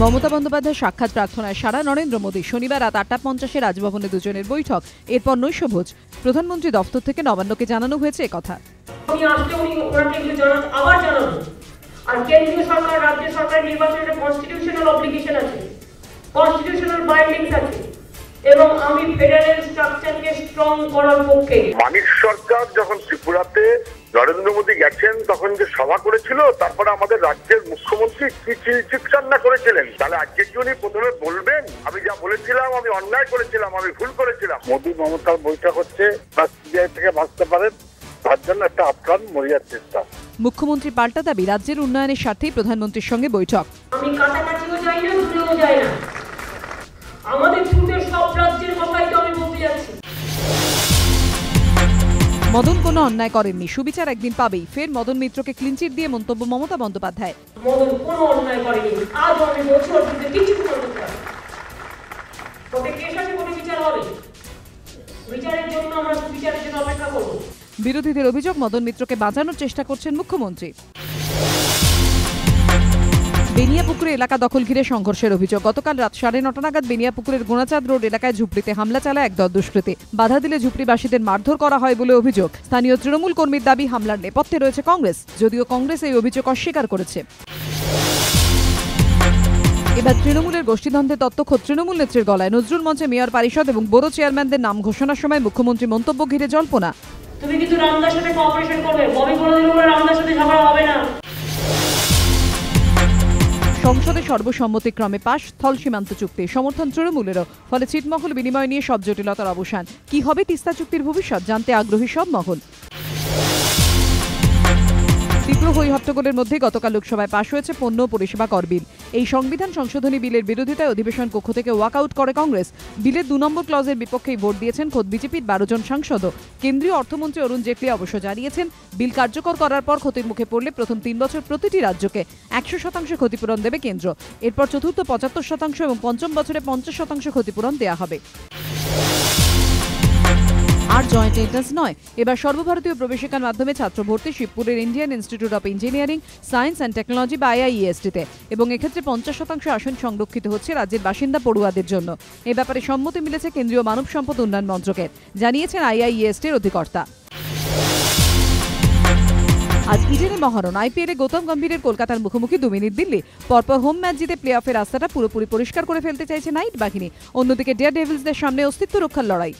মমতা বন্দ্যোপাধ্যায়ের সাক্ষাৎ প্রার্থনায় সারা নরেন্দ্র মোদী। শনিবার রাত 8:50 রাজভবনে দুজনের বৈঠক, এরপর নৈশভোজ। প্রধানমন্ত্রী দফতর থেকে নবান্নকে জানানো হয়েছে একথা। আর কেন্দ্রীয় সরকার রাজ্য সরকার নির্বাচনের কনস্টিটিউশনাল অব্লিগেশন আছে, কনস্টিটিউশনাল বাইন্ডিংস আছে এবং আমি ফেডারেল স্ট্রাকচারকে স্ট্রং করার পক্ষে। মানিক সরকার যখন ত্রিপুরাতে নরেন্দ্র মোদী গেছেন তখন যে সভা করেছিল, তারপরে আমাদের রাজ্যের মুখ্যমন্ত্রী কি চিকিৎসা করেছিলেন, তাহলে আজকে কি উনি প্রথমে বলবেন আমি যা বলেছিলাম আমি অন্যায় করেছিলাম, আমি ভুল করেছিলাম? মোদী মমতার বৈঠক হচ্ছে বা সিবিআই থেকে বাঁচতে পারেন তার জন্য একটা আফগান মরিয়ার চেষ্টা। মুখ্যমন্ত্রী পাল্টা দাবি, রাজ্যের উন্নয়নের স্বার্থেই প্রধানমন্ত্রীর সঙ্গে বৈঠক। আমি কাছাকাছিও যাই না, দূরেও যাই না, আমাদের ছুটে সব রাজ্যের কথাই তো আমি বলতে যাচ্ছি। মদন কোনো অন্যায় করেননি, সুবিচার একদিন পাবেই। ফের মদন মিত্রকে ক্লিনচিট দিয়ে মন্তব্য মমতা বন্দ্যোপাধ্যায়। মদন কোনো অন্যায় করেনি, আজ আমি বলছি ওর বিরুদ্ধে কিছু করতে পারি। তবে কেস আছে, কোনো বিচার হবে, বিচারের জন্য আমরা বিচারের জন্য অপেক্ষা করব। বিরোধীদের অভিযোগ, মদন মিত্রকে বাঁচানোর চেষ্টা করছেন মুখ্যমন্ত্রী। বেনিয়াপুকুরে এলাকা দখল ঘিরে সংঘর্ষের অভিযোগ। গতকাল রাত 9:30 নাগাদ বেনিয়াপুকুরের গোনাচাঁদ রোড এলাকায় ঝুপড়িতে হামলা চালায় এক দল দুষ্কৃতী। বাধা দিলে ঝুপড়িবাসীদের মারধর করা হয় বলে অভিযোগ। স্থানীয় তৃণমূল কর্মীর দাবি, হামলার নেপথ্যে রয়েছে কংগ্রেস, যদিও কংগ্রেস এই অভিযোগ অস্বীকার করেছে। এবার তৃণমূলের গোষ্ঠীদ্বন্দ্বের তত্ত্ব খোদ তৃণমূল নেত্রীর গলায়। নজরুল মঞ্চে মেয়র পরিষদ এবং বড় চেয়ারম্যানদের নাম ঘোষণার সময় মুখ্যমন্ত্রী মন্তব্য ঘিরে জল্পনা। তুমি কিন্তু রামদার সাথে কোঅপারেশন করবে, ববি বলে দিল বলে রামদার সাথে ঝগড়া হবে না। সংসদে সর্বসম্মতিক্রমে পাশ স্থল সীমান্ত চুক্তি, সমর্থন তৃণমূলেরও। ফলে ছিটমহল বিনিময় নিয়ে সব জটিলতার অবসান। কি হবে তিস্তা চুক্তির ভবিষ্যৎ, জানতে আগ্রহী সব মহল। তীব্র হই-হট্টগোলের মধ্যে গতকাল লোকসভায় পাশ হয়েছে পণ্য পরিষেবা কর বিল। এই সংবিধান সংশোধনী বিলের বিরোধিতায় অধিবেশন কক্ষ থেকে ওয়াকআউট করে কংগ্রেস। বিলের 2 নম্বর ক্লজের বিপক্ষেই ভোট দিয়েছেন খোদ বিজেপির 12 জন সাংসদও। কেন্দ্রীয় অর্থমন্ত্রী অরুণ জেটলি অবশ্য জানিয়েছেন, বিল কার্যকর করার পর ক্ষতির মুখে পড়লে প্রথম 3 বছর প্রতিটি রাজ্যকে 100% ক্ষতিপূরণ দেবে কেন্দ্র। এরপর চতুর্থ 75% এবং পঞ্চম বছরে 50% ক্ষতিপূরণ দেওয়া হবে। আর জয়েন্ট এন্ট্রান্স নয়, এবার সর্বভারতীয় প্রবেশিকার মাধ্যমে ছাত্র ভর্তি শিবপুরের Indian Institute of Engineering, Science and Technology বা IIEST-তে, এবং এক্ষেত্রে 50% আসন সংরক্ষিত হচ্ছে রাজ্যের বাসিন্দা পড়ুয়াদের জন্য। এ ব্যাপারে সম্মতি মিলেছে কেন্দ্রীয় মানব সম্পদ উন্নয়ন মন্ত্রকের, জানিয়েছেন IIEST-এর অধিকর্তা। আজ ইডেনে মহারণ। IPL-এ গৌতম গম্ভীরের কলকাতার মুখোমুখি 2 মিনিট দিল্লি। পরপর হোম ম্যাচ জিতে প্লে অফের রাস্তাটা পুরোপুরি পরিষ্কার করে ফেলতে চাইছে নাইট বাহিনী। অন্যদিকে ডেয়ার ডেভিলসদের সামনে অস্তিত্ব রক্ষার লড়াই।